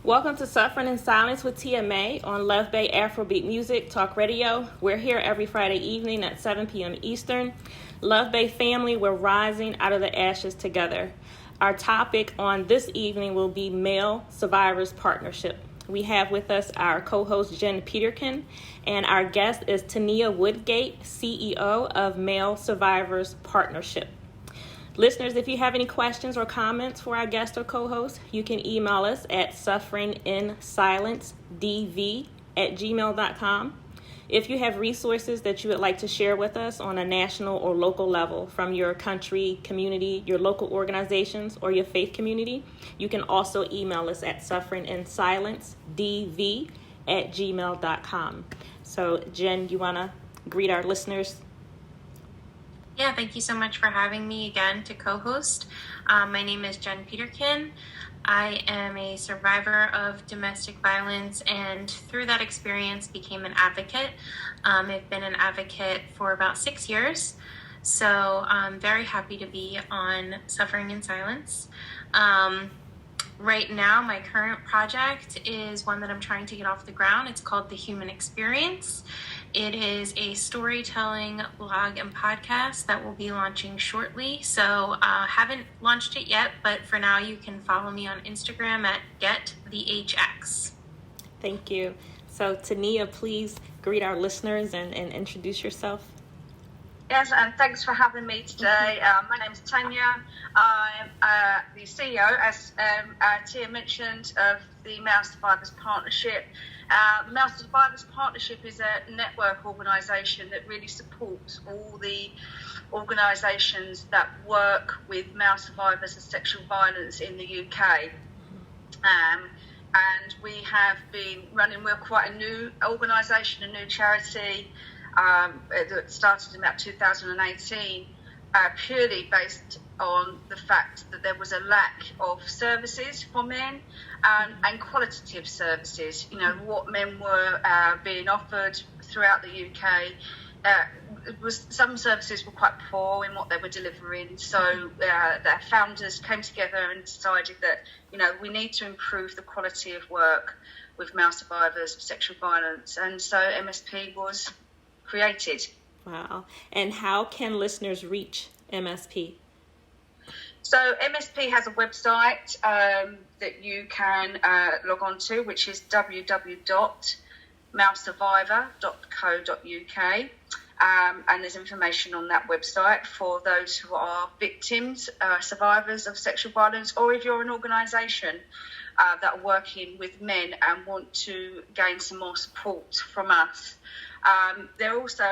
Welcome to Suffering in Silence with TMA on Luv Bay Afrobeat Music Talk Radio. We're here every Friday evening at 7 p.m. Eastern. Luv Bay family, we're rising out of the ashes together. Our topic on this evening will be Male Survivors Partnership. We have with us our co-host Jen Peterkin, and our guest is Tania Woodgate, CEO of Male Survivors Partnership. Listeners, if you have any questions or comments for our guest or co-host, you can email us at sufferinginsilencedv@gmail.com. If you have resources that you would like to share with us on a national or local level from your country, community, your local organizations, or your faith community, you can also email us at sufferinginsilencedv@gmail.com. So, Jen, you want to greet our listeners? Yeah, thank you so much for having me again to co-host. My name is Jen Peterkin. I am a survivor of domestic violence, and through that experience became an advocate. I've been an advocate for about 6 years, so I'm very happy to be on Suffering in Silence. Right now, my current project is one that I'm trying to get off the ground. It's called The Human Experience. It is a storytelling blog and podcast that will be launching shortly. So haven't launched it yet, but for now you can follow me on Instagram at GetTheHX. Thank you. So Tania, please greet our listeners and introduce yourself. Yes, and thanks for having me today. My name is Tania. I'm the CEO, as Tia mentioned, of the Male Survivors Partnership. The Male Survivors Partnership is a network organisation that really supports all the organisations that work with male survivors of sexual violence in the UK. And we have been running, we're quite a new organisation, a new charity. That started in about 2018, purely based on the fact that there was a lack of services for men and qualitative services. You know, what men were being offered throughout the UK. Some services were quite poor in what they were delivering, so their founders came together and decided that, you know, we need to improve the quality of work with male survivors of sexual violence, and so MSP was created. Wow. And how can listeners reach MSP? So MSP has a website that you can log on to, which is www.malesurvivor.co.uk. And there's information on that website for those who are victims, survivors of sexual violence, or if you're an organisation that are working with men and want to gain some more support from us. They're also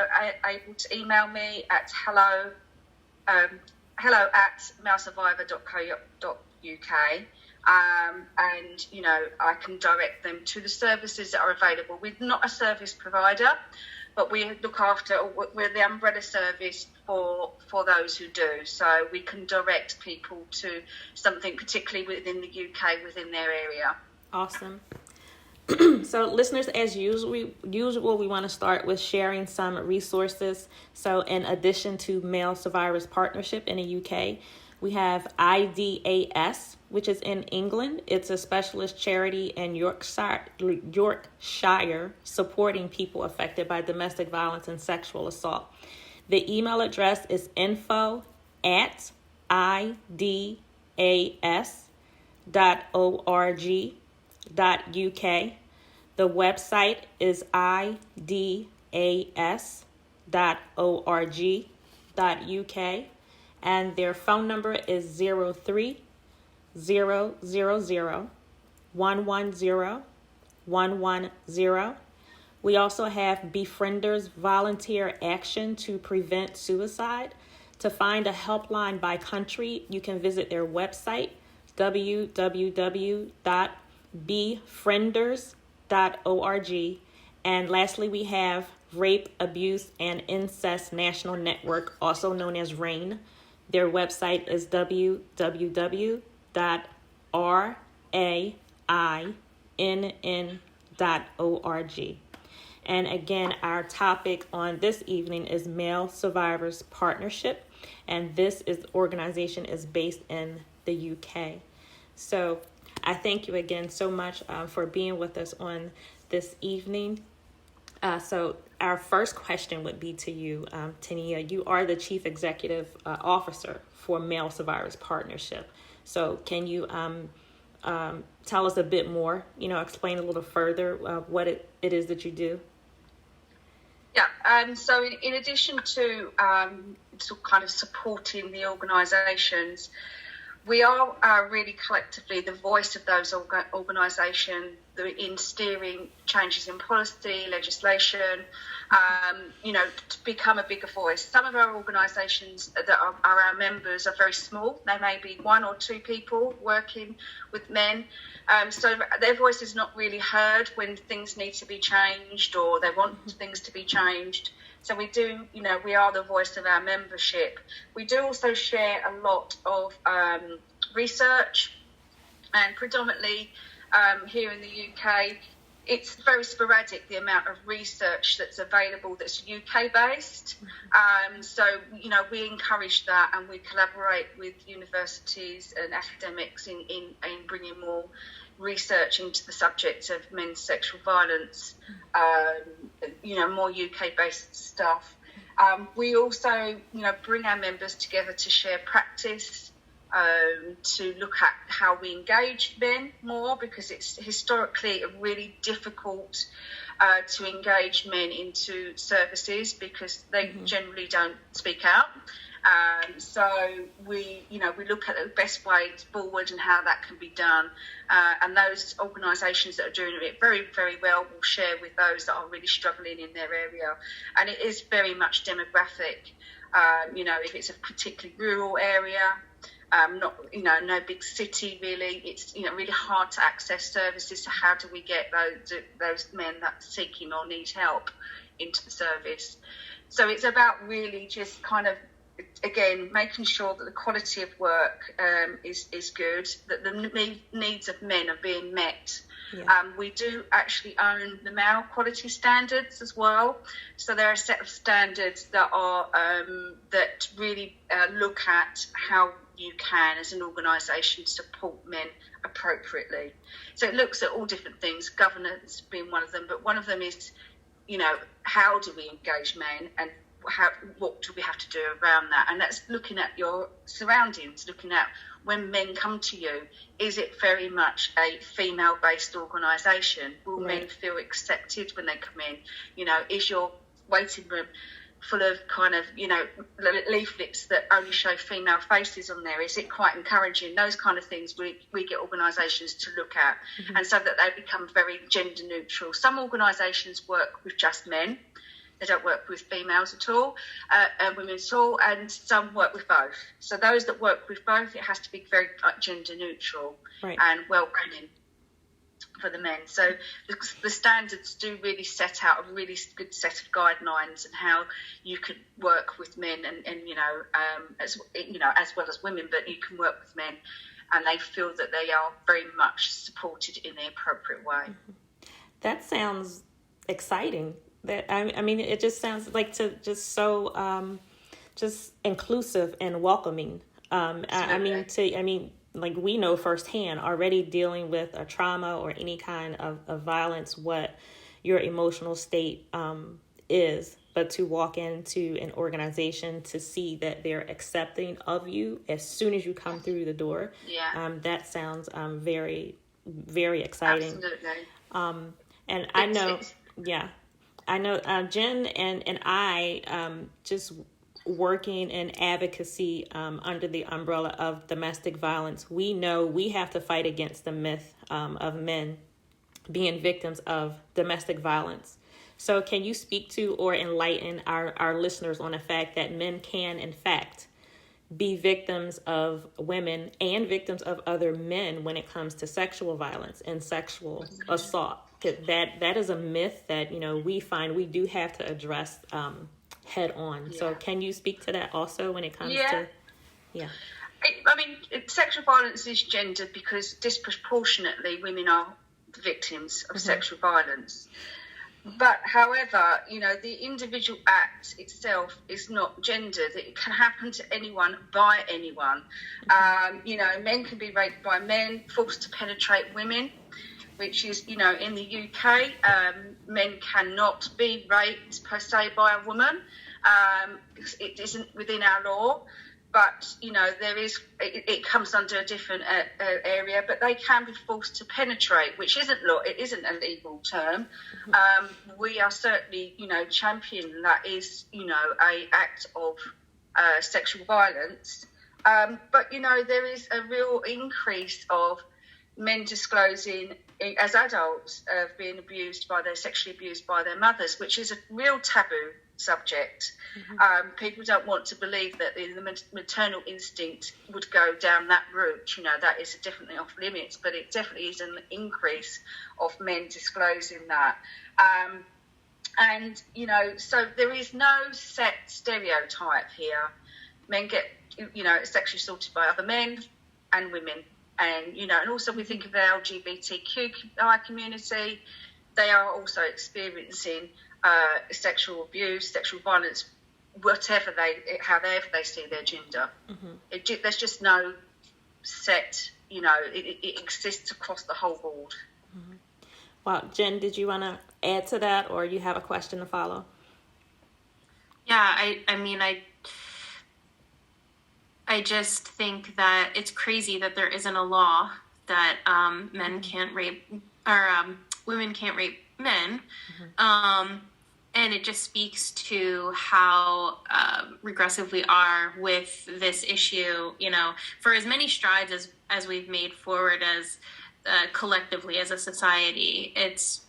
able to email me at hello@malesurvivor.co.uk, and you know, I can direct them to the services that are available. We're not a service provider, but we look after, we're the umbrella service for those who do. So we can direct people to something, particularly within the UK, within their area. Awesome. So listeners, as usual, we want to start with sharing some resources. So in addition to Male Survivors Partnership in the UK, we have IDAS, which is in England. It's a specialist charity in Yorkshire supporting people affected by domestic violence and sexual assault. The email address is info@idas.org.uk. The website is idas.org.uk, and their phone number is 03-000-110-110. We also have Befrienders Volunteer Action to Prevent Suicide. To find a helpline by country, you can visit their website, www.befrienders.org. And lastly, we have Rape, Abuse, and Incest National Network, also known as RAIN. Their website is www.rainn.org. And again, our topic on this evening is Male Survivors Partnership, and this organization is based in the UK. So I thank you again so much for being with us on this evening. So our first question would be to you, Tania. You are the Chief Executive Officer for Male Survivors Partnership. So can you tell us a bit more, explain a little further what it is that you do? Yeah, so in addition to kind of supporting the organisations, we are really collectively the voice of those organisations in steering changes in policy, legislation, to become a bigger voice. Some of our organisations that are our members are very small. They may be 1 or 2 people working with men. So their voice is not really heard when things need to be changed or they want things to be changed. So we do, we are the voice of our membership. We do also share a lot of research, and predominantly here in the UK, it's very sporadic, the amount of research that's available that's UK based. So, we encourage that, and we collaborate with universities and academics in bringing more research into the subject of men's sexual violence, more UK-based stuff. We also, bring our members together to share practice, to look at how we engage men more, because it's historically really difficult to engage men into services because they generally don't speak out. So we look at the best ways forward and how that can be done. And those organisations that are doing it very, very well will share with those that are really struggling in their area. And it is very much demographic. If it's a particularly rural area, no big city really, it's really hard to access services. So how do we get those men that are seeking or need help into the service? So it's about really just kind of, again, making sure that the quality of work is good, that the needs of men are being met. Yeah. We do actually own the male quality standards as well. So there are a set of standards that are that really look at how you can, as an organisation, support men appropriately. So it looks at all different things, governance being one of them, but one of them is, how do we engage men, and what do we have to do around that? And that's looking at your surroundings, looking at when men come to you, is it very much a female-based organisation? Will men feel accepted when they come in? Is your waiting room full of kind of, leaflets that only show female faces on there? Is it quite encouraging? Those kind of things we get organisations to look at, and so that they become very gender neutral. Some organisations work with just men. They don't work with females at all, and women at all, and some work with both. So those that work with both, it has to be very gender neutral and welcoming for the men. So the standards do really set out a really good set of guidelines and how you can work with men and as well as women, but you can work with men and they feel that they are very much supported in the appropriate way. That sounds exciting. That I mean, it just sounds like just so just inclusive and welcoming. Like we know firsthand already, dealing with a trauma or any kind of violence, what your emotional state is. But to walk into an organization to see that they're accepting of you as soon as you come through the door, that sounds very, very exciting. Absolutely. And I know Jen and I just working in advocacy under the umbrella of domestic violence. We know we have to fight against the myth of men being victims of domestic violence. So can you speak to or enlighten our listeners on the fact that men can, in fact, be victims of women and victims of other men when it comes to sexual violence and sexual assault? That is a myth that, we find we do have to address head on. So can you speak to that also when it comes to... Sexual violence is gendered because disproportionately women are the victims of sexual violence. But however, the individual act itself is not gendered. It can happen to anyone by anyone. Men can be raped by men, forced to penetrate women, which is, in the UK, men cannot be raped per se by a woman. It isn't within our law. But, it comes under a different area, but they can be forced to penetrate, which isn't law. It isn't a legal term. We are certainly, championing that is, a act of sexual violence. But, there is a real increase of men disclosing as adults of being sexually abused by their mothers, which is a real taboo subject. People don't want to believe that the maternal instinct would go down that route. That is definitely off limits, but it definitely is an increase of men disclosing that. So there is no set stereotype here. Men get, sexually assaulted by other men and women. And also we think of the LGBTQI community. They are also experiencing sexual abuse, sexual violence, however they see their gender. There's just no set, it exists across the whole board. Well, Jen, did you want to add to that, or you have a question to follow? Yeah, I just think that it's crazy that there isn't a law that men can't rape, or women can't rape men. And it just speaks to how regressive we are with this issue, for as many strides as we've made forward as collectively as a society, it's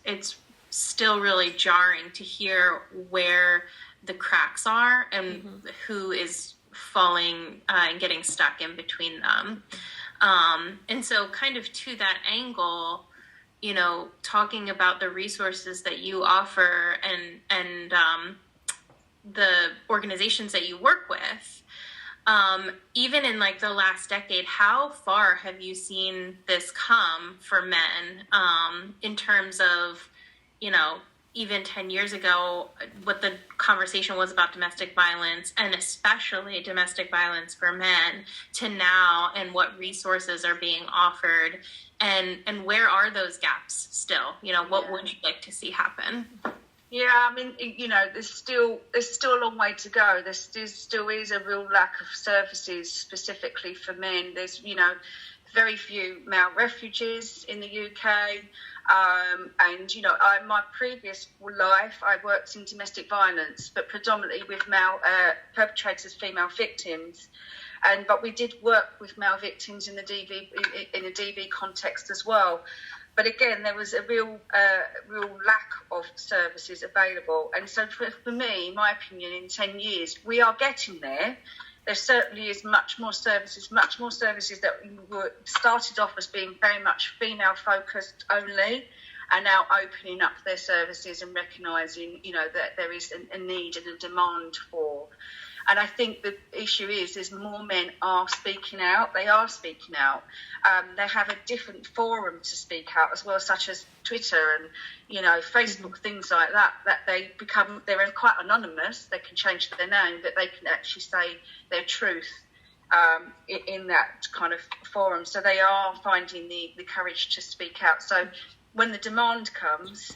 still really jarring to hear where the cracks are and who is falling and getting stuck in between them. And so kind of to that angle, talking about the resources that you offer and the organizations that you work with, even in like the last decade, how far have you seen this come for men, in terms of, even 10 years ago, what the conversation was about domestic violence, and especially domestic violence for men, to now, and what resources are being offered, and where are those gaps still? What would you like to see happen? Yeah, there's still a long way to go. There still is a real lack of services specifically for men. There's, very few male refugees in the UK. My previous life, I worked in domestic violence, but predominantly with male perpetrators, female victims. But we did work with male victims in the DV context as well. But again, there was a real lack of services available. And so for me, my opinion, in 10 years, we are getting there. There certainly is much more services that were started off as being very much female-focused only, are now opening up their services and recognising, that there is a need and a demand for. And I think the issue is more men are speaking out. They are speaking out. They have a different forum to speak out as well, such as Twitter and, Facebook, things like that, they're quite anonymous. They can change their name, but they can actually say their truth in that kind of forum. So they are finding the courage to speak out. So when the demand comes,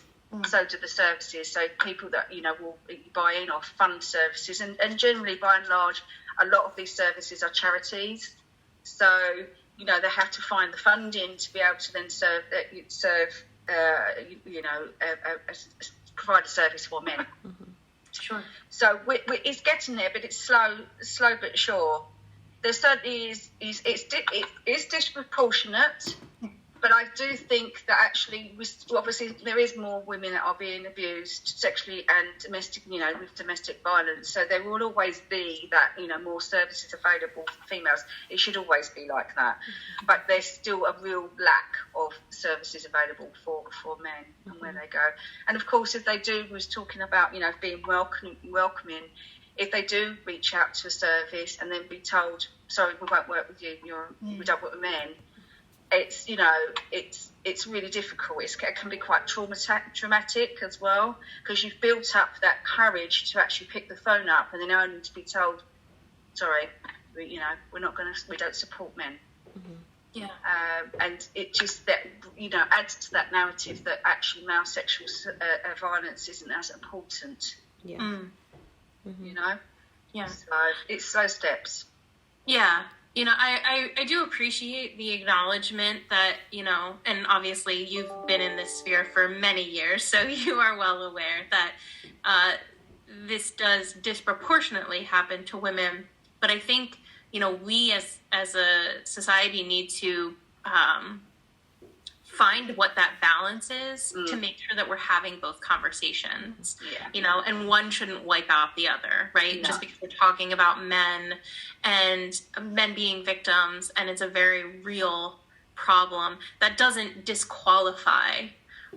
so do the services. So people that, will buy in or fund services. And generally, by and large, a lot of these services are charities. So, they have to find the funding to be able to then provide a service for men. Sure. So it's getting there, but it's slow but sure. There certainly is disproportionate. But I do think that actually, obviously, there is more women that are being abused sexually and with domestic violence. So there will always be that, more services available for females. It should always be like that. But there's still a real lack of services available for men and where they go. And of course, if they do, we was talking about, being welcoming. If they do reach out to a service and then be told, sorry, we won't work with you, we don't work with men. it's, you know, it's really difficult. It can be quite traumatic as well, because you've built up that courage to actually pick the phone up, and then only to be told, sorry, we don't support men. Yeah. And it just, that, you know, adds to that narrative that actually male sexual violence isn't as important. Yeah. You know. Yeah. So it's slow steps. Yeah. You know, I do appreciate the acknowledgement that, you know, and obviously you've been in this sphere for many years, so you are well aware that this does disproportionately happen to women. But I think, you know, we as a society need to find what that balance is to make sure that we're having both conversations, you know, and one shouldn't wipe out the other, right? Just because we're talking about men and men being victims, and it's a very real problem, that doesn't disqualify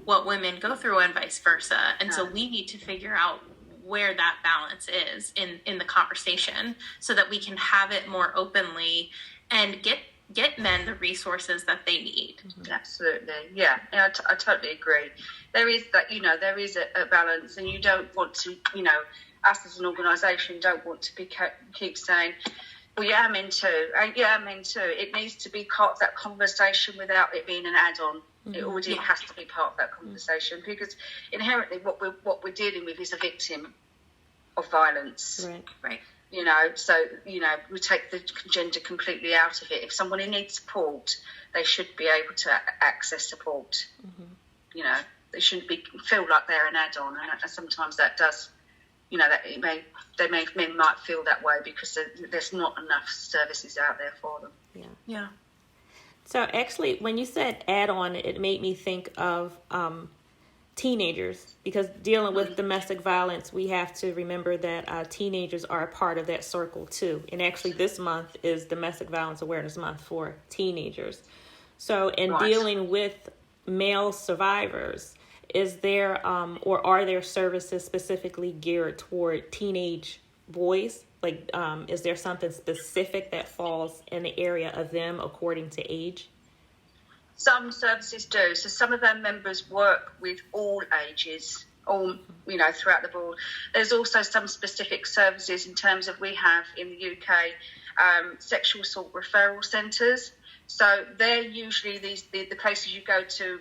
what women go through and vice versa. And so we need to figure out where that balance is in the conversation so that we can have it more openly and get men the resources that they need. Absolutely. Yeah, I totally agree. There is that, you know, there is a balance, and you don't want to, you know, us as an organisation don't want to keep saying, well, yeah, men too. Yeah, men too. It needs to be part of that conversation without it being an add-on. It already has to be part of that conversation, because inherently what we're dealing with is a victim of violence. Right. You know, so, you know, we take the gender completely out of it. If somebody needs support, they should be able to access support. You know, they shouldn't feel like they're an add-on, and sometimes that does, you know, that men might feel that way because there's not enough services out there for them. Yeah. So actually, when you said add-on, it made me think of teenagers, because dealing with domestic violence, we have to remember that teenagers are a part of that circle too. And actually this month is Domestic Violence Awareness Month for teenagers. So in dealing with male survivors, is there or are there services specifically geared toward teenage boys? Like, is there something specific that falls in the area of them according to age? Some services do. So some of our members work with all ages, all, you know, throughout the board. There's also some specific services in terms of, we have in the UK sexual assault referral centres. So they're usually the places you go to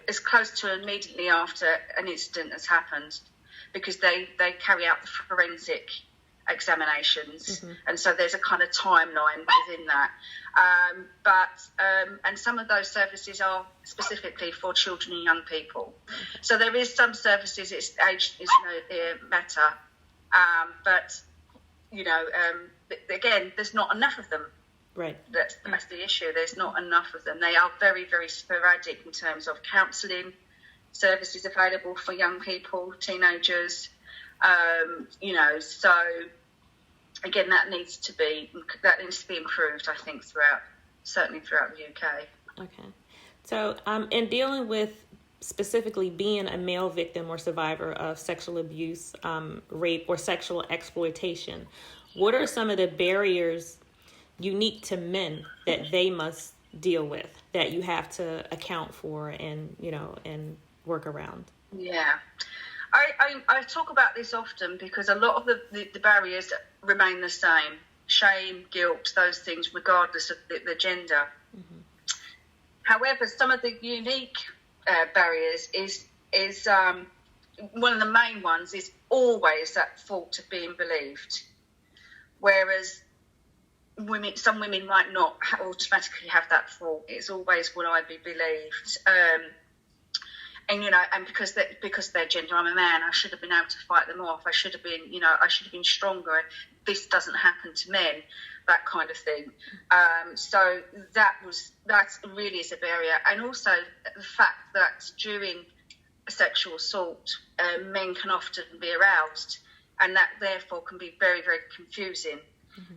as close to immediately after an incident has happened, because they carry out the forensic examinations, and so there's a kind of timeline within that. And some of those services are specifically for children and young people. So there is some services, its age is no matter, but you know, again, there's not enough of them. Right. That's the issue. There's not enough of them. They are very, very sporadic in terms of counselling services available for young people, teenagers. You know, so again, that needs to be improved, I think, certainly throughout the UK. Okay. So in dealing with specifically being a male victim or survivor of sexual abuse, rape, or sexual exploitation, what are some of the barriers unique to men that they must deal with, that you have to account for and, you know, and work around? Yeah. I talk about this often because a lot of the barriers remain the same. Shame, guilt, those things, regardless of the gender. However, some of the unique barriers is one of the main ones is always that thought of being believed. Whereas some women might not automatically have that thought. It's always, will I be believed? And, you know, and because of their gender, I'm a man, I should have been able to fight them off. I should have been, you know, I should have been stronger. This doesn't happen to men, that kind of thing. So that really is a barrier. And also the fact that during a sexual assault, men can often be aroused, and that therefore can be very, very confusing.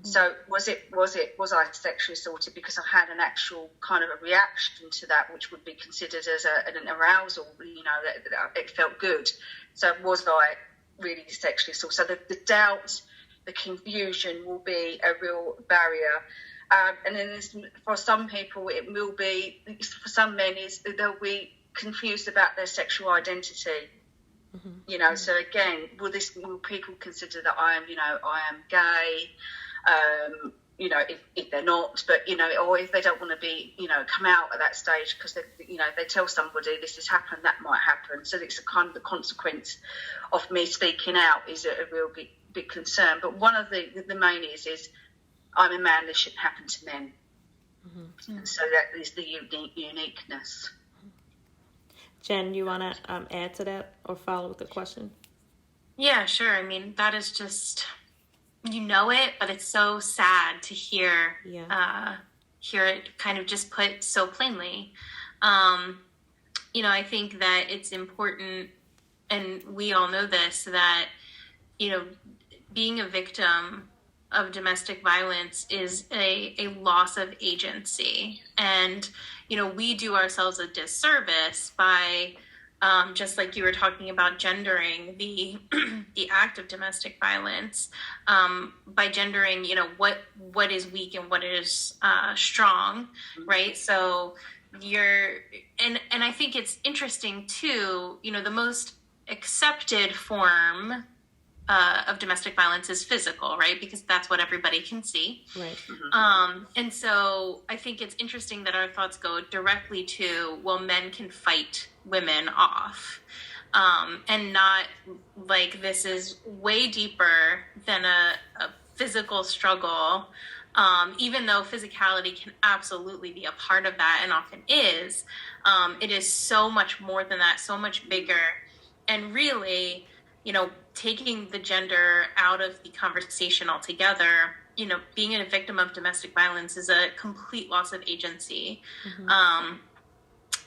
So was I sexually assaulted because I had an actual kind of a reaction to that, which would be considered as an arousal, you know, that it felt good. So was I really sexually assaulted? So the doubt, the confusion will be a real barrier. And then for some people, it will be, for some men, they'll be confused about their sexual identity. You know, so again, will people consider that I am gay? You know, if they're not, but, you know, or if they don't want to be, you know, come out at that stage because they tell somebody this has happened, that might happen. So it's a kind of the consequence of me speaking out is a real big concern. But one of the main is I'm a man, this shouldn't happen to men. And so that is the uniqueness. Jen, you want to add to that or follow with the question? Yeah, sure. I mean, that is just, you know it, but it's so sad to hear it kind of just put so plainly. You know, I think that it's important, and we all know this, that, you know, being a victim of domestic violence is a loss of agency. And, you know, we do ourselves a disservice by, just like you were talking about gendering the the act of domestic violence, by gendering, you know, what is weak and what is strong, right? So and I think it's interesting too, you know, the most accepted form of domestic violence is physical, right? Because that's what everybody can see. Right. And so I think it's interesting that our thoughts go directly to, well, men can fight women off. And not like this is way deeper than a physical struggle. Even though physicality can absolutely be a part of that and often is, it is so much more than that, so much bigger. And really, you know, taking the gender out of the conversation altogether, you know, being a victim of domestic violence is a complete loss of agency.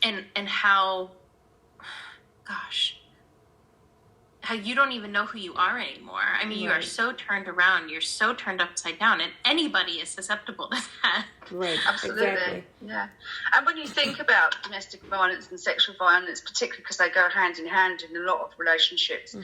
And how you don't even know who you are anymore. I mean, you are so turned around, you're so turned upside down, and anybody is susceptible to that. Right, absolutely. Exactly. Yeah. And when you think about domestic violence and sexual violence, particularly because they go hand in hand in a lot of relationships,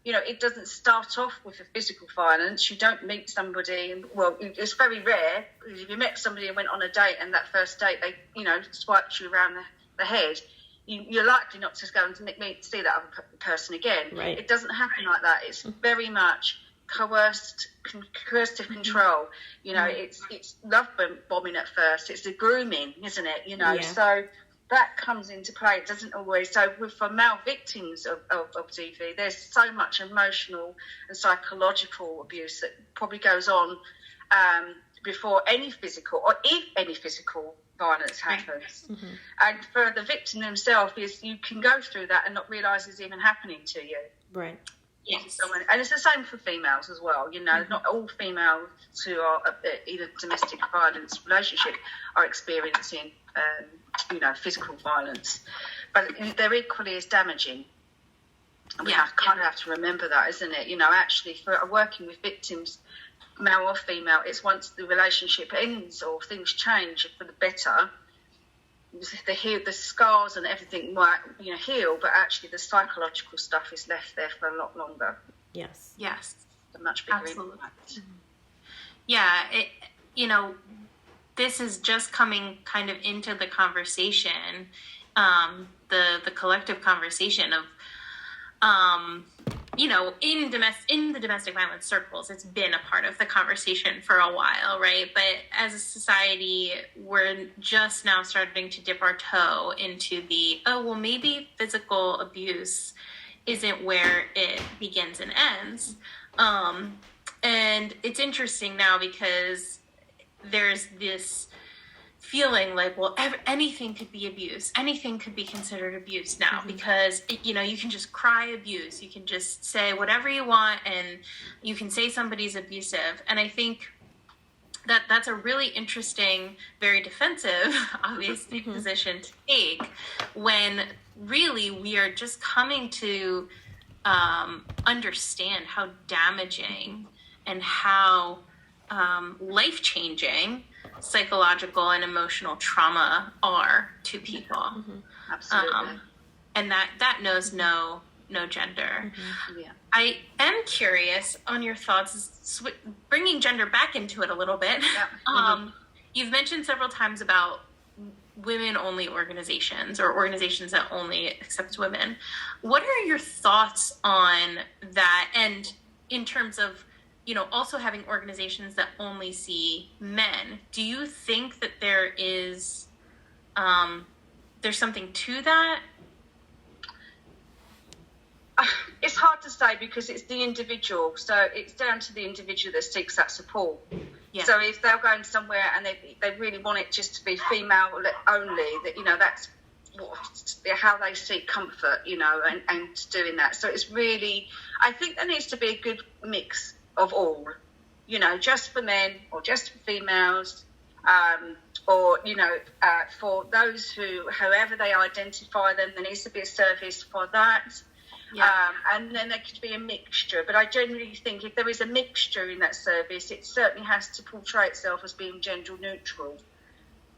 you know, it doesn't start off with a physical violence. You don't meet somebody, and, well, it's very rare. If you met somebody and went on a date, and that first date they, you know, swiped you around the head, you're likely not to go and see that other person again. Right. It doesn't happen like that. It's very much coercive control. You know, it's love bombing at first. It's the grooming, isn't it? You know, so that comes into play. It doesn't always. So for male victims of DV, there's so much emotional and psychological abuse that probably goes on before any physical, or if any physical violence happens. And for the victim themselves, is you can go through that and not realise it's even happening to you. Right. Yes. And it's the same for females as well. You know, not all females who are in a domestic violence relationship are experiencing, you know, physical violence, but they're equally as damaging. And we kind of have to remember that, isn't it? You know, actually, for working with victims, male or female, it's once the relationship ends or things change for the better, the scars and everything might, you know, heal, but actually the psychological stuff is left there for a lot longer. Yes. A much bigger Absolutely. impact. Yeah, you know, this is just coming kind of into the conversation, the collective conversation of, you know, in the domestic violence circles, it's been a part of the conversation for a while, right? But as a society, we're just now starting to dip our toe into maybe physical abuse isn't where it begins and ends. And it's interesting now because there's this feeling like, well, anything could be abuse. Anything could be considered abuse now because, you know, you can just cry abuse. You can just say whatever you want and you can say somebody's abusive. And I think that that's a really interesting, very defensive, obviously, position to take when really we are just coming to understand how damaging and how life-changing psychological and emotional trauma are to people. Absolutely. And that knows no no gender. Yeah. I am curious on your thoughts, bringing gender back into it a little bit. Yeah. You've mentioned several times about women-only organizations or organizations that only accept women. What are your thoughts on that? And in terms of, also having organizations that only see men, do you think that there is, there's something to that? It's hard to say because it's the individual. So it's down to the individual that seeks that support. Yeah. So if they're going somewhere and they really want it just to be female only, that that's how they seek comfort, and doing that. So it's really, I think there needs to be a good mix of all, just for men or just for females, or for those however they identify them, there needs to be a service for that. Yeah. And then there could be a mixture. But I generally think if there is a mixture in that service, it certainly has to portray itself as being gender neutral.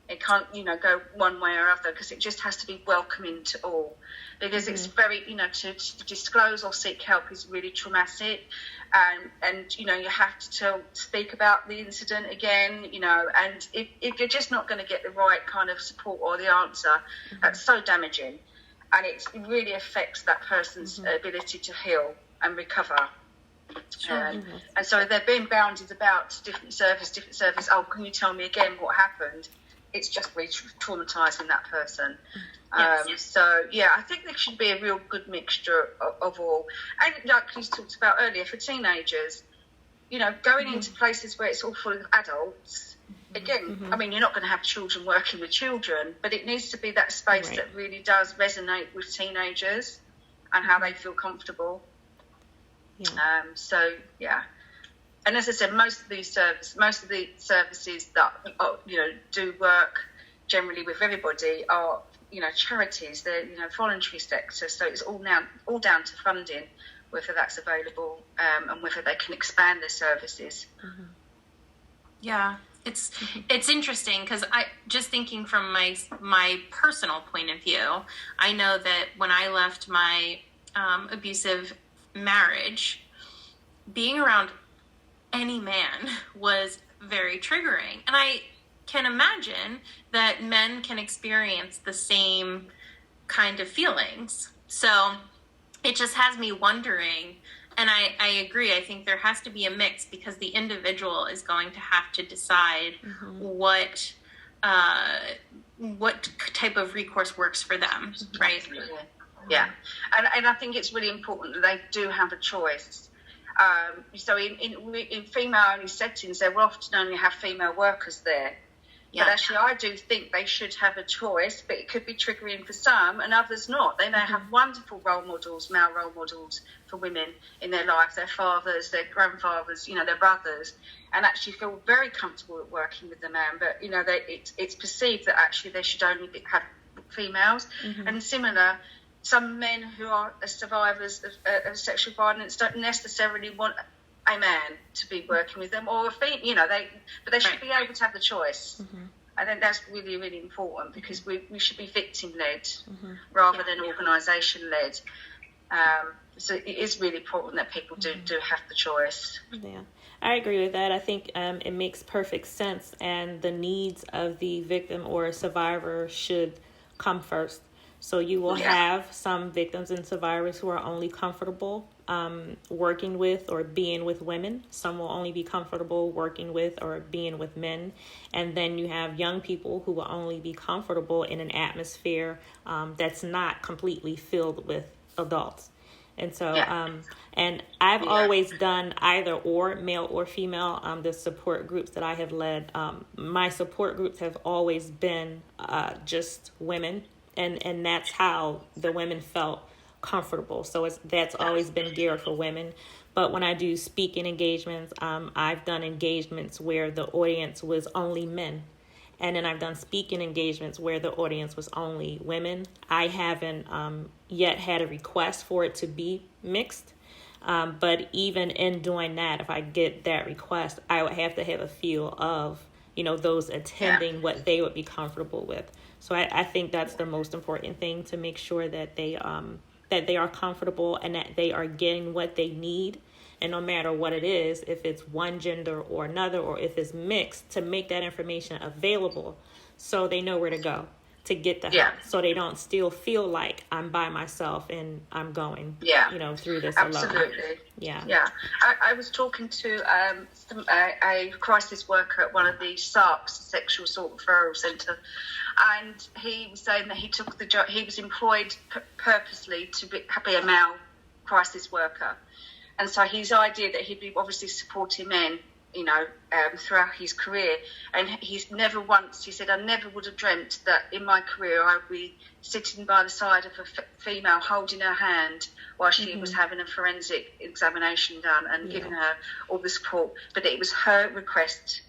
It can't, go one way or other, because it just has to be welcoming to all. Because it's very, to disclose or seek help is really traumatic. And you have to speak about the incident again, and if you're just not going to get the right kind of support or the answer, that's so damaging. And it really affects that person's ability to heal and recover. Sure. And so they're being bounded about different service. Oh, can you tell me again what happened? It's just really traumatising that person. Yes. So, yeah, I think there should be a real good mixture of all. And like you talked about earlier, for teenagers, going into places where it's all full of adults, again, I mean, you're not going to have children working with children, but it needs to be that space that really does resonate with teenagers and how they feel comfortable. Yeah. So, yeah. And as I said, most of the services that, do work generally with everybody are, charities. They're, voluntary sector. So it's all down to funding, whether that's available, and whether they can expand their services. Yeah. It's interesting because I just thinking from my personal point of view, I know that when I left my abusive marriage, being around any man was very triggering. And I can imagine that men can experience the same kind of feelings. So it just has me wondering. And I agree. I think there has to be a mix because the individual is going to have to decide what type of recourse works for them, right? Yeah. And I think it's really important that they do have a choice. So in female-only settings, they will often only have female workers there. Yeah. But actually, I do think they should have a choice, but it could be triggering for some and others not. They may have wonderful role models, male role models for women in their lives, their fathers, their grandfathers, their brothers, and actually feel very comfortable at working with the man. But, it's perceived that actually they should only have females. And similar, some men who are survivors of sexual violence don't necessarily want a man to be working with them, or a female, but they should be able to have the choice. I think that's really, really important because we should be victim-led rather than organisation-led. So it is really important that people do have the choice. Yeah, I agree with that. I think it makes perfect sense, and the needs of the victim or survivor should come first. So you will have some victims and survivors who are only comfortable working with or being with women. Some will only be comfortable working with or being with men. And then you have young people who will only be comfortable in an atmosphere that's not completely filled with adults. And so, and I've always done either or, male or female, the support groups that I have led. My support groups have always been just women. And that's how the women felt comfortable. So that's always been geared for women. But when I do speaking engagements, I've done engagements where the audience was only men. And then I've done speaking engagements where the audience was only women. I haven't yet had a request for it to be mixed. But even in doing that, if I get that request, I would have to have a feel of, those attending what they would be comfortable with. So I think that's the most important thing, to make sure that they that they are comfortable and that they are getting what they need. And no matter what it is, if it's one gender or another, or if it's mixed, to make that information available so they know where to go to get the help, so they don't still feel like I'm by myself and I'm going, through this alone. Absolutely. Yeah. I was talking to a crisis worker at one of the SARCs, Sexual Assault Referral Centre, and he was saying that he took the job. He was employed purposely to be a male crisis worker, and so his idea that he'd be obviously supporting men, throughout his career. And he's never once, he said, I never would have dreamt that in my career I would be sitting by the side of a female holding her hand while she was having a forensic examination done and giving her all the support. But it was her request.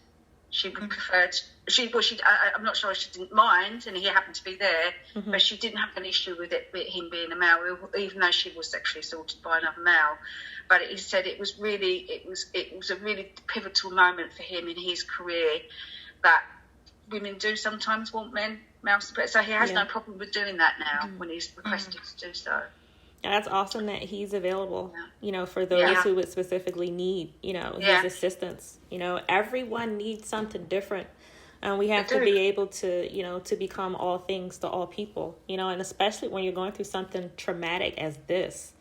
She would prefer I'm not sure if she didn't mind, and he happened to be there, but she didn't have an issue with him being a male, even though she was sexually assaulted by another male. But he said it was a really pivotal moment for him in his career, that women do sometimes want male support. So he has no problem with doing that now when he's requested to do so. That's awesome that he's available, for those who would specifically need, his assistance. Everyone needs something different. And we have to be able to, to become all things to all people, and especially when you're going through something traumatic as this,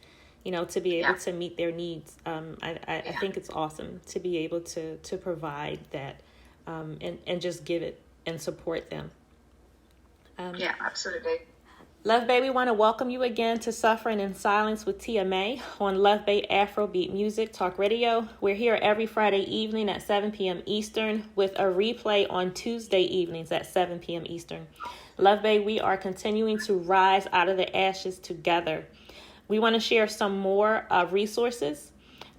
to be able to meet their needs. I think it's awesome to be able to provide that and just give it and support them. Absolutely. Luv Bay, we want to welcome you again to Suffering in Silence with Tia May on Luv Bay Afrobeat Music Talk Radio. We're here every Friday evening at 7 p.m. Eastern with a replay on Tuesday evenings at 7 p.m. Eastern. Luv Bay, we are continuing to rise out of the ashes together. We want to share some more resources.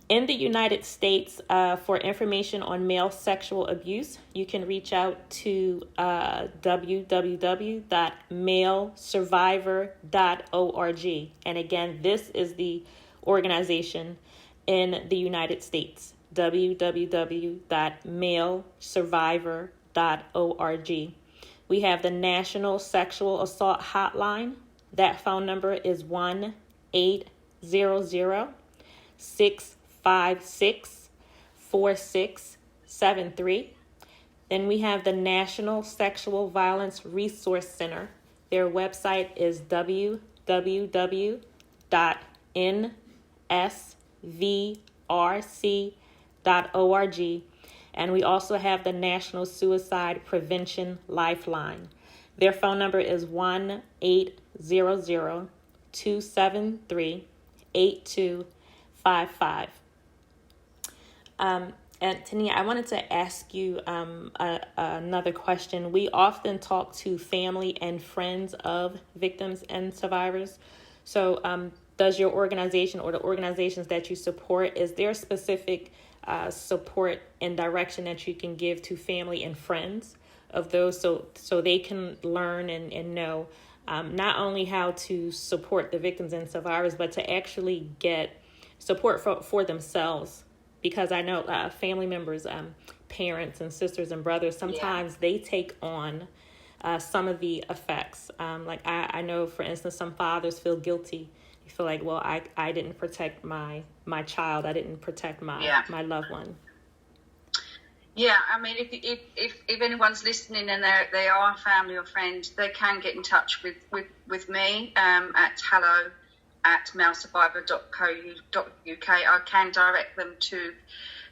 In the United States, for information on male sexual abuse, you can reach out to www.malesurvivor.org. And again, this is the organization in the United States, www.malesurvivor.org. We have the National Sexual Assault Hotline. That phone number is 1-800-656-4673. Then we have the National Sexual Violence Resource Center. Their website is www.nsvrc.org. And we also have the National Suicide Prevention Lifeline. Their phone number is 1-800-273-8255. And Tania, I wanted to ask you another question. We often talk to family and friends of victims and survivors. So does your organization or the organizations that you support, is there specific support and direction that you can give to family and friends of those so they can learn and know not only how to support the victims and survivors, but to actually get support for themselves? Because I know family members, parents and sisters and brothers, sometimes they take on some of the effects. Like I know, for instance, some fathers feel guilty. You feel like, well, I didn't protect my child. I didn't protect my loved one. Yeah, I mean, if anyone's listening and they are a family or friend, they can get in touch with me at hello@malesurvivor.co.uk. I can direct them to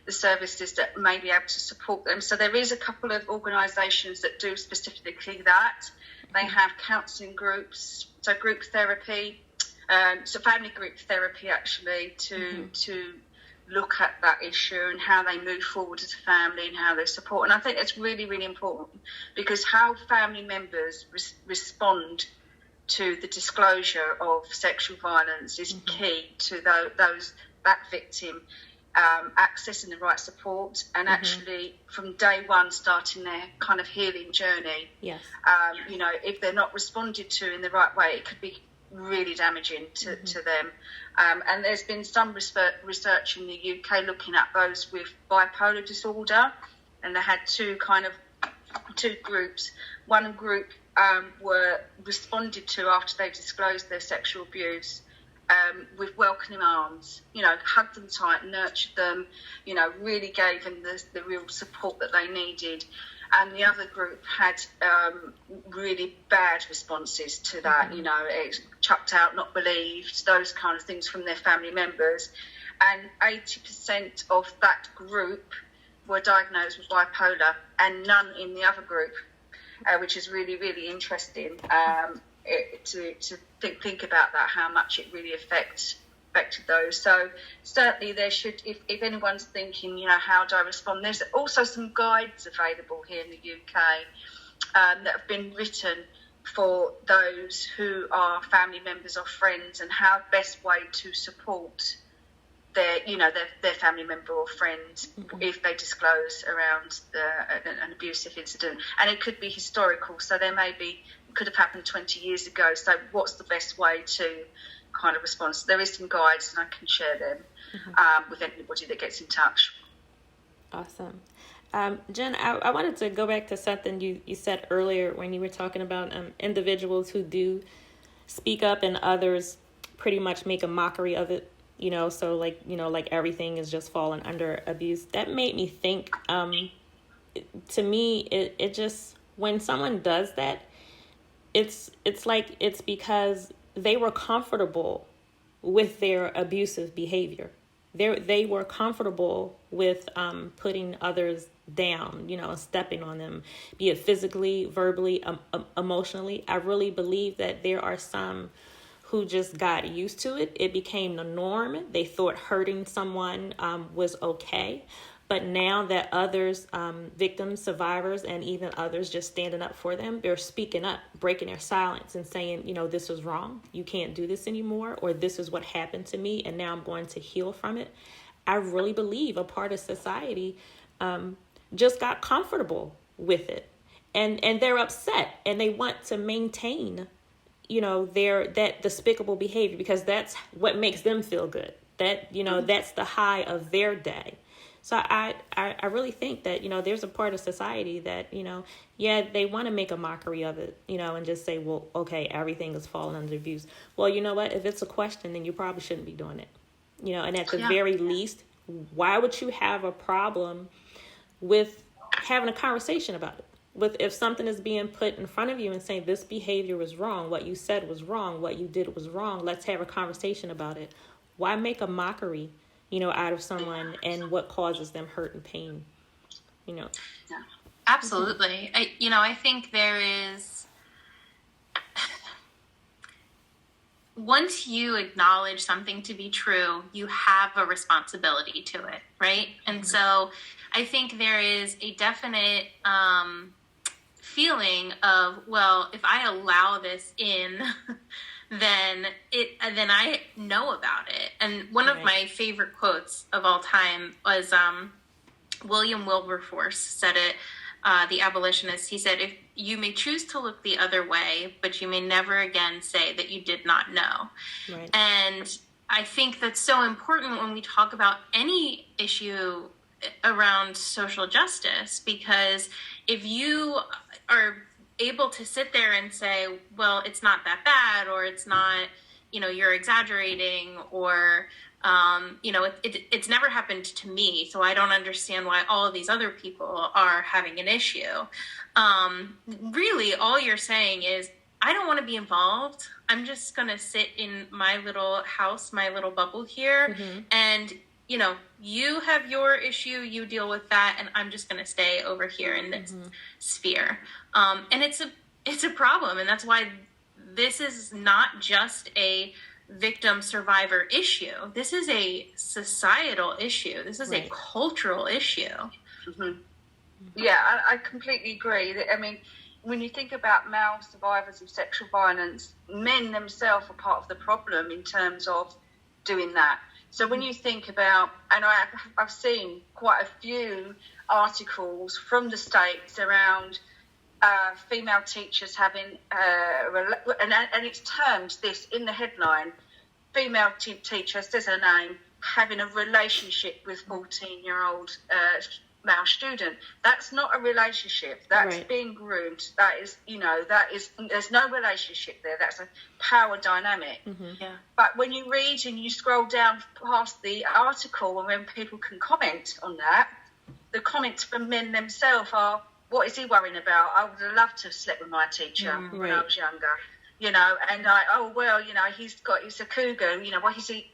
the services that may be able to support them. So there is a couple of organisations that do specifically that. They have counselling groups, so group therapy, so family group therapy actually to look at that issue and how they move forward as a family and how they support. And I think it's really, really important, because how family members respond to the disclosure of sexual violence is key to that victim accessing the right support and actually from day one starting their kind of healing journey. Yes. If they're not responded to in the right way, it could be really damaging to them. And there's been some research in the UK looking at those with bipolar disorder, and they had two groups. One group were responded to after they disclosed their sexual abuse, with welcoming arms, hugged them tight, nurtured them, really gave them the real support that they needed. And the other group had really bad responses to that, it's chucked out, not believed, those kind of things from their family members. And 80% of that group were diagnosed with bipolar, and none in the other group, which is really, really interesting to think about that, how much it really affected those. So certainly there should, if anyone's thinking, how do I respond, there's also some guides available here in the UK that have been written for those who are family members or friends, and how best way to support their family member or friend if they disclose around an abusive incident. And it could be historical, so it could have happened 20 years ago. So what's the best way to kind of respond? So there is some guides, and I can share them with anybody that gets in touch. Awesome. Jen, I wanted to go back to something you said earlier when you were talking about individuals who do speak up and others pretty much make a mockery of it. So like everything is just falling under abuse. That made me think, to me, it just, when someone does that, it's like it's because they were comfortable with their abusive behavior. They were comfortable with putting others down, stepping on them, be it physically, verbally, emotionally. I really believe that there are some who just got used to it. It became the norm. They thought hurting someone was okay. But now that others, victims, survivors, and even others just standing up for them, they're speaking up, breaking their silence and saying, this is wrong. You can't do this anymore, or this is what happened to me, and now I'm going to heal from it. I really believe a part of society just got comfortable with it. And they're upset, and they want to maintain that despicable behavior, because that's what makes them feel good. That, that's the high of their day. So I really think that, there's a part of society that, they want to make a mockery of it, and just say, well, okay, everything is falling under abuse. Well, you know what? If it's a question, then you probably shouldn't be doing it. And at the very least, why would you have a problem with having a conversation about it? If something is being put in front of you and saying this behavior was wrong, what you said was wrong, what you did was wrong, let's have a conversation about it. Why make a mockery, out of someone and what causes them hurt and pain, Yeah. Absolutely. I think there is, once you acknowledge something to be true, you have a responsibility to it, right? And so I think there is a definite feeling of, well, if I allow this in, then I know about it. And one of my favorite quotes of all time was William Wilberforce said it, the abolitionist. He said, "If you may choose to look the other way, but you may never again say that you did not know." Right. And I think that's so important when we talk about any issue around social justice, because if you are able to sit there and say, well, it's not that bad, or it's not, you're exaggerating, or, it's never happened to me, so I don't understand why all of these other people are having an issue. Really, all you're saying is, I don't want to be involved. I'm just going to sit in my little house, my little bubble here, and you have your issue, you deal with that, and I'm just going to stay over here in this sphere. And it's a problem, and that's why this is not just a victim-survivor issue. This is a societal issue. This is a cultural issue. Yeah, I completely agree. I mean, when you think about male survivors of sexual violence, men themselves are part of the problem in terms of doing that. So when you think about, and I've seen quite a few articles from the States around female teachers having, and it's termed this in the headline, female teacher, says her name, having a relationship with 14-year-old male student. That's not a relationship. That's Right. being groomed. That is, there's no relationship there. That's a power dynamic. Yeah. But when you read and you scroll down past the article, and when people can comment on that, the comments from men themselves are, what is he worrying about? I would have loved to have slept with my teacher when I Right. was younger, and he's a cougar, what is he,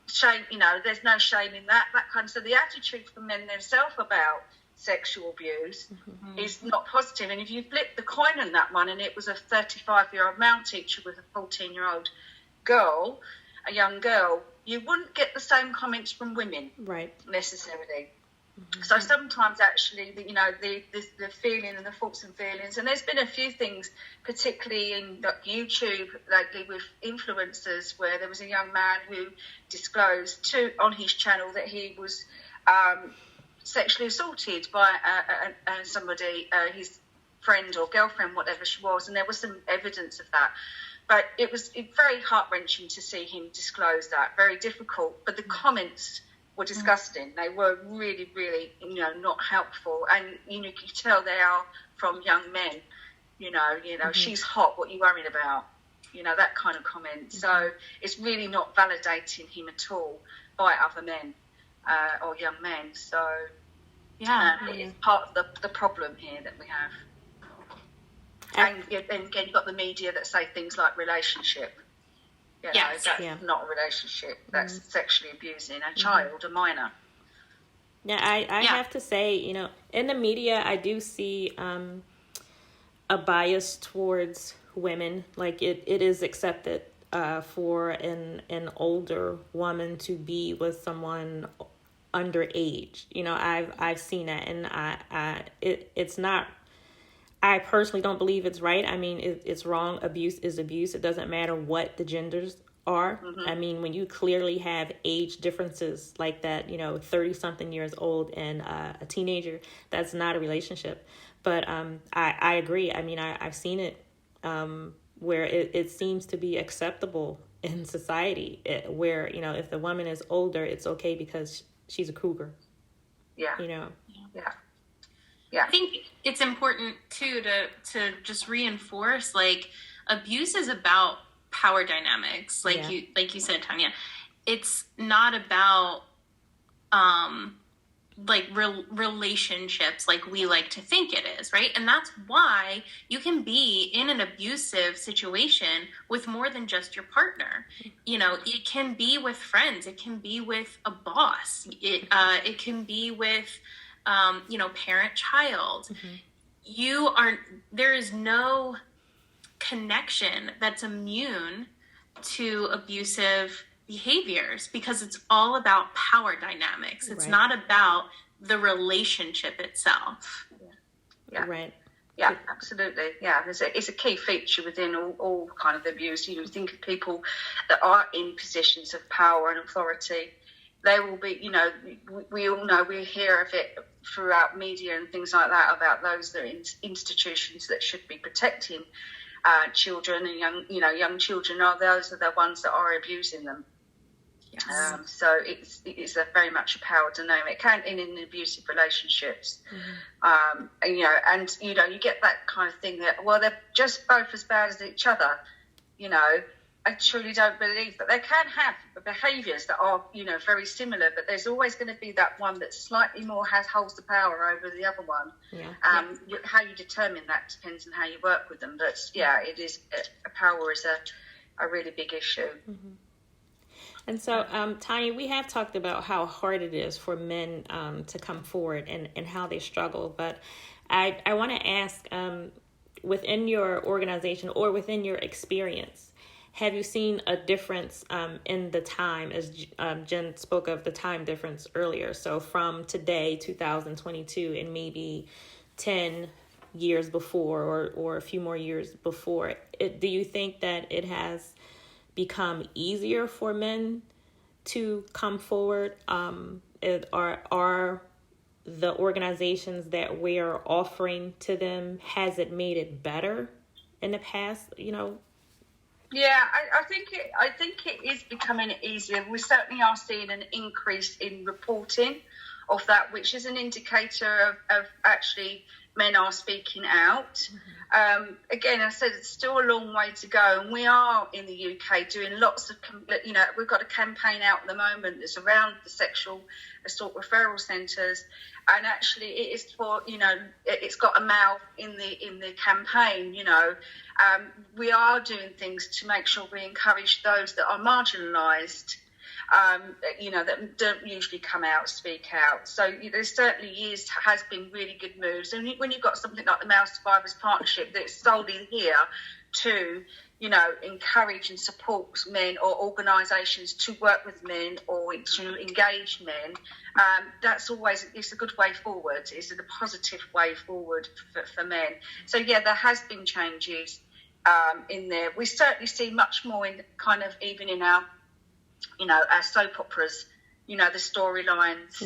shame, there's no shame in that kind of, so the attitude from men themselves about sexual abuse is not positive. And if you flip the coin on that one, and it was a 35-year-old male teacher with a 14-year-old girl, a young girl, you wouldn't get the same comments from women, Right. necessarily. So sometimes actually, the feeling and the thoughts and feelings, and there's been a few things, particularly in YouTube lately with influencers, where there was a young man who disclosed on his channel that he was sexually assaulted by somebody, his friend or girlfriend, whatever she was, and there was some evidence of that. But it was very heart-wrenching to see him disclose that, very difficult. But the comments were disgusting. They were really, really, not helpful. And, you can tell they are from young men, she's hot, what are you worrying about? That kind of comment. So it's really not validating him at all by other men or young men. So, it's part of the problem here that we have. And then again, you've got the media that say things like relationship. That's not a relationship. That's sexually abusing a child, a minor. Yeah, I have to say, in the media, I do see a bias towards women. Like it is accepted for an older woman to be with someone underage. I've seen that, and it's not. I personally don't believe it's right. I mean, it's wrong. Abuse is abuse. It doesn't matter what the genders are. I mean, when you clearly have age differences like that, 30-something years old and a teenager, that's not a relationship. But I agree. I mean, I've seen it where it seems to be acceptable in society, where, if the woman is older, it's okay because she's a cougar. Yeah. I think it's important too to just reinforce, like, abuse is about power dynamics, like you said, Tanya. It's not about relationships like we like to think it is, right? And that's why you can be in an abusive situation with more than just your partner. It can be with friends, it can be with a boss, it can be with parent-child. There is no connection that's immune to abusive behaviors, because it's all about power dynamics. It's not about the relationship itself. Right. Yeah, absolutely. Yeah, it's a key feature within all kind of abuse. Think of people that are in positions of power and authority. They will be, we all know, we hear of it throughout media and things like that, about those that are in institutions that should be protecting children, and young children are the ones that are abusing them. Yes. So it's a very much a power dynamic, and in abusive relationships. And you get that kind of thing that, well, they're just both as bad as each other. I truly don't believe that. They can have behaviours that are, very similar, but there's always going to be that one that slightly more holds the power over the other one. How you determine that depends on how you work with them. But it is power is a really big issue. And so, Tanya, we have talked about how hard it is for men to come forward and how they struggle. But I want to ask, within your organization or within your experience, have you seen a difference in the time, as Jen spoke of the time difference earlier? So from today, 2022, and maybe 10 years before or a few more years before, do you think that it has become easier for men to come forward? Are the organizations that we're offering to them, has it made it better in the past, Yeah, I think it is becoming easier. We certainly are seeing an increase in reporting of that, which is an indicator of actually men are speaking out. Again, I said it's still a long way to go, and we are in the UK doing lots of, we've got a campaign out at the moment that's around the sexual assault referral centres, and actually it is for, it's got a male in the campaign. We are doing things to make sure we encourage those that are marginalised, that don't usually come out, speak out. So there certainly has been really good moves. And when you've got something like the Male Survivors Partnership that's solely here to, encourage and support men or organisations to work with men or to engage men, it's a good way forward. It's a positive way forward for men. So yeah, there has been changes in there. We certainly see much more in kind of even in our soap operas, the storylines,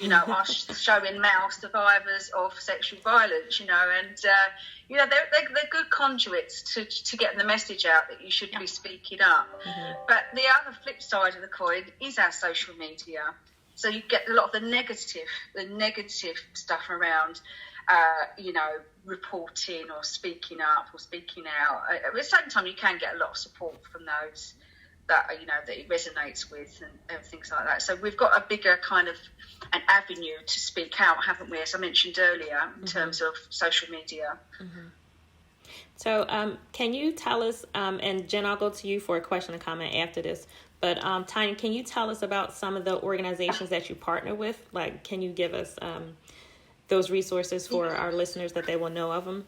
are showing male survivors of sexual violence, and, they're good conduits to get the message out that you should be speaking up. But the other flip side of the coin is our social media. So you get a lot of the negative stuff around, reporting or speaking up or speaking out. At the same time, you can get a lot of support from those that it resonates with and things like that. So we've got a bigger kind of an avenue to speak out, haven't we, as I mentioned earlier, in terms of social media. So can you tell us, and Jen, I'll go to you for a question and comment after this, but Tanya, can you tell us about some of the organizations that you partner with? Like, can you give us those resources for our listeners that they will know of them?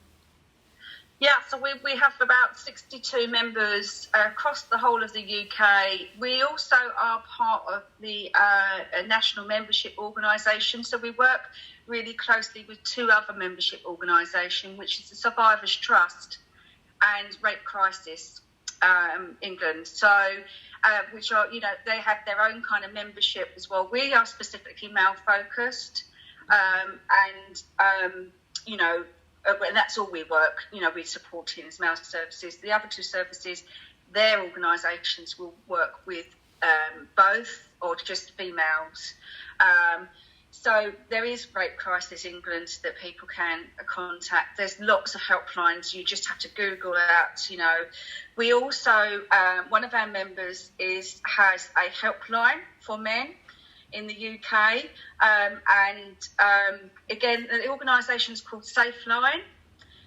Yeah, so we have about 62 members across the whole of the UK. We also are part of the national membership organisation. So we work really closely with two other membership organisations, which is the Survivors Trust and Rape Crisis England. So, which are, they have their own kind of membership as well. We are specifically male focused, and that's all we work, we support in as male services. The other two services, their organisations will work with both or just females. So there is Rape Crisis England that people can contact. There's lots of helplines. You just have to Google that, We also, one of our members has a helpline for men in the UK, again, the organisation is called Safeline.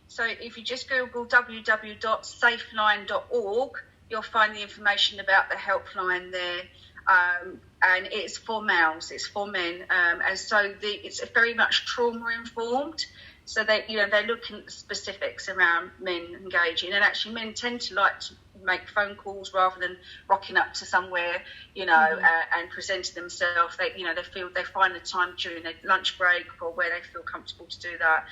So if you just Google www.safeline.org, you'll find the information about the helpline there, and it's for males, it's for men, and so it's very much trauma informed. So they look at specifics around men engaging, and actually men tend to like to make phone calls rather than rocking up to somewhere, and presenting themselves. They find the time during their lunch break or where they feel comfortable to do that.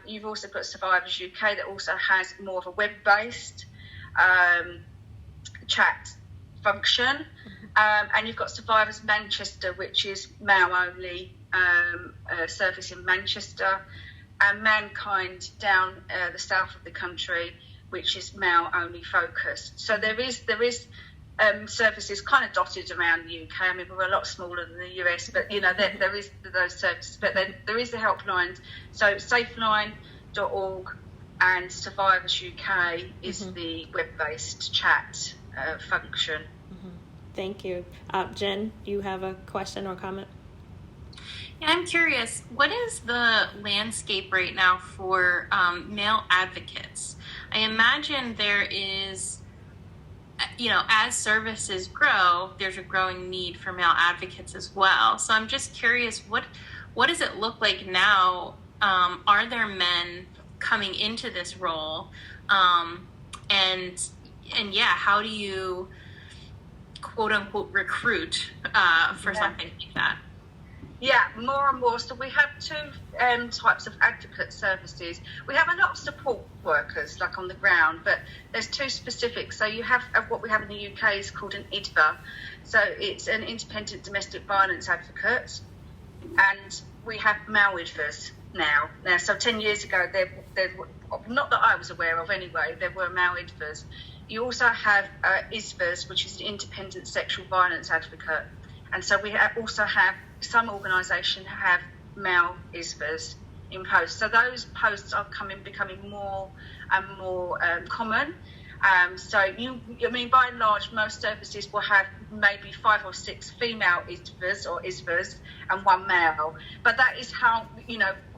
You've also got Survivors UK that also has more of a web-based chat function, and you've got Survivors Manchester, which is male-only service in Manchester, and Mankind down the south of the country, which is male-only focused. So there is services kind of dotted around the UK. I mean, we're a lot smaller than the US, but there is those services. But then there is the helplines. So safeline.org and Survivors UK is the web-based chat function. Thank you. Jen, do you have a question or comment? Yeah, I'm curious, what is the landscape right now for male advocates? I imagine there is, as services grow, there's a growing need for male advocates as well. So I'm just curious, what does it look like now? Are there men coming into this role? And how do you, quote unquote, recruit for something like that? Yeah, more and more. So we have two types of advocate services. We have a lot of support workers, like on the ground, but there's two specific. So you have what we have in the UK is called an IDVA. So it's an independent domestic violence advocate, and we have male IDVAs now. So 10 years ago, there not that I was aware of anyway, there were male IDVAs. You also have ISVAs, which is the independent sexual violence advocate. And so we also have some organisations have male ISVAs in posts. So those posts are becoming more and more common. By and large, most services will have maybe 5 or 6 female ISVAs and 1 male. But that is how,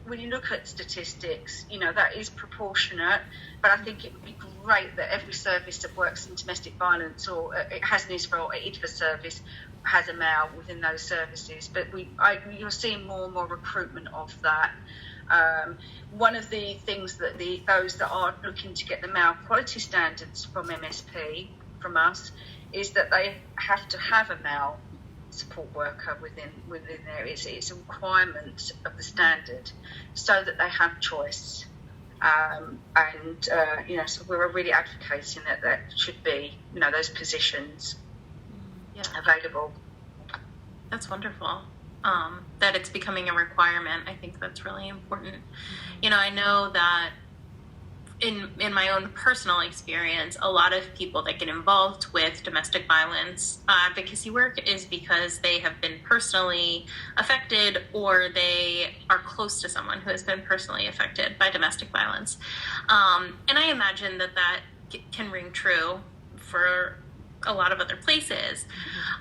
when you look at statistics, that is proportionate. But I think it would be great that every service that works in domestic violence, or it has an ISVA or IDVA service, has a male within those services. But you're seeing more and more recruitment of that. One of the things that those that are looking to get the male quality standards from MSP, from us, is that they have to have a male support worker within there. It's a requirement of the standard, so that they have choice. So we're really advocating that should be, those positions available. That's wonderful. That it's becoming a requirement. I think that's really important. I know that in my own personal experience, a lot of people that get involved with domestic violence advocacy work is because they have been personally affected, or they are close to someone who has been personally affected by domestic violence. And I imagine that can ring true for a lot of other places.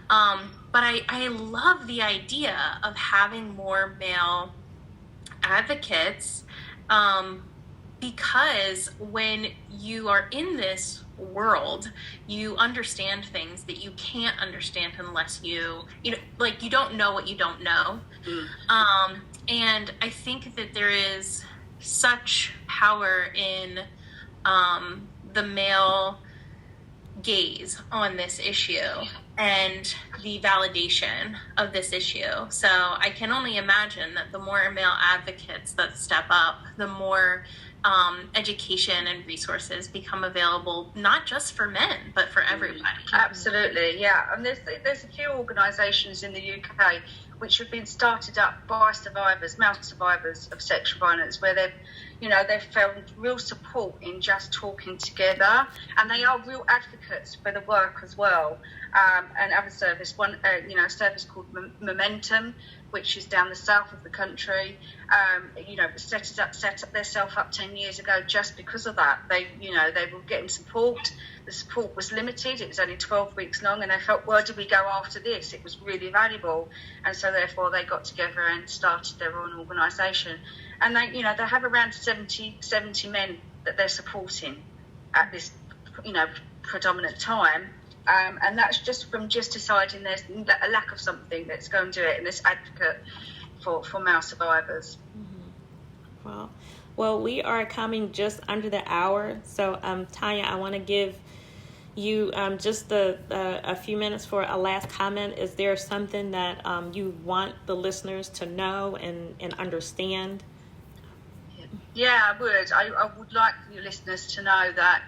But I love the idea of having more male advocates, because when you are in this world, you understand things that you can't understand unless you don't know what you don't know. And I think that there is such power in the male gaze on this issue and the validation of this issue. So I can only imagine that the more male advocates that step up, the more education and resources become available, not just for men, but for everybody. Absolutely, yeah. And there's a few organisations in the UK which have been started up by male survivors of sexual violence, where they've found real support in just talking together, and they are real advocates for the work as well. And other service, a service called Momentum, which is down the south of the country, set up themselves up 10 years ago just because of that. They were getting support. The support was limited. It was only 12 weeks long, and they felt, where do we go after this? It was really valuable, and so therefore they got together and started their own organisation. And they have around 70 men that they're supporting at this, predominant time. And that's just from deciding there's a lack of something that's going to do it, and this advocate for male survivors. Well, we are coming just under the hour. So, Tanya, I want to give you just a few minutes for a last comment. Is there something that you want the listeners to know and understand? Yeah, I would. I would like your listeners to know that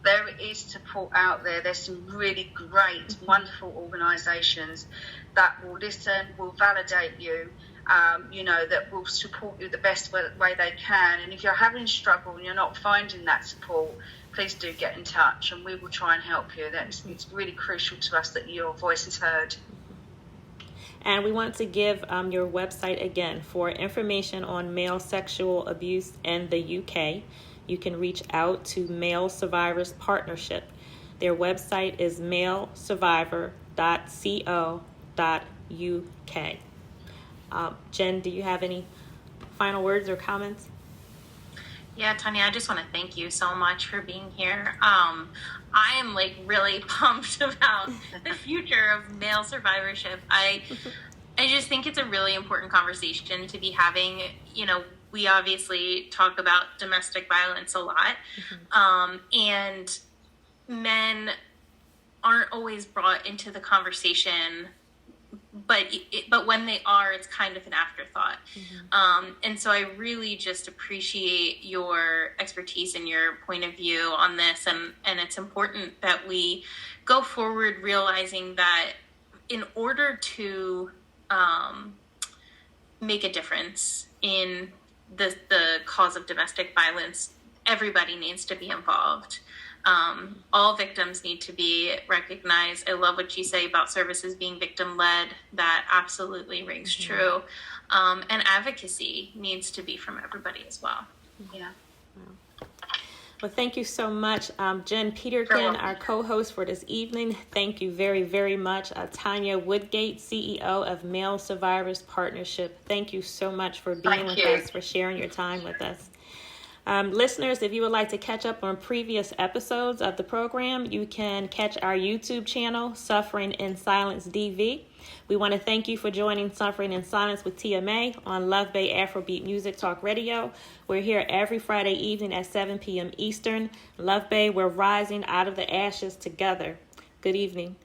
there is support out there. There's some really great, wonderful organisations that will listen, will validate you, that will support you the best way they can. And if you're having struggle and you're not finding that support, please do get in touch, and we will try and help you. It's really crucial to us that your voice is heard. And we want to give your website again for information on male sexual abuse in the UK. You can reach out to Male Survivors Partnership. Their website is malesurvivor.co.uk. Jen, do you have any final words or comments? Yeah, Tanya, I just want to thank you so much for being here. I am really pumped about the future of male survivorship. I just think it's a really important conversation to be having. We obviously talk about domestic violence a lot, and men aren't always brought into the conversation, but when they are, it's kind of an afterthought. And so I really just appreciate your expertise and your point of view on this, and it's important that we go forward realizing that in order to make a difference in the cause of domestic violence, everybody needs to be involved. All victims need to be recognized. I love what you say about services being victim-led. That absolutely rings true. And advocacy needs to be from everybody as well. Yeah. Well, thank you so much, Jen Peterkin, our co-host for this evening. Thank you very, very much. Tanya Woodgate, CEO of Male Survivors Partnership. Thank you so much for being with us, for sharing your time with us. Listeners, if you would like to catch up on previous episodes of the program, you can catch our YouTube channel, Suffering in Silence DV. We want to thank you for joining Suffering in Silence with TMA on Luv Bay Afrobeat Music Talk Radio. We're here every Friday evening at 7 p.m. Eastern. Luv Bay, we're rising out of the ashes together. Good evening.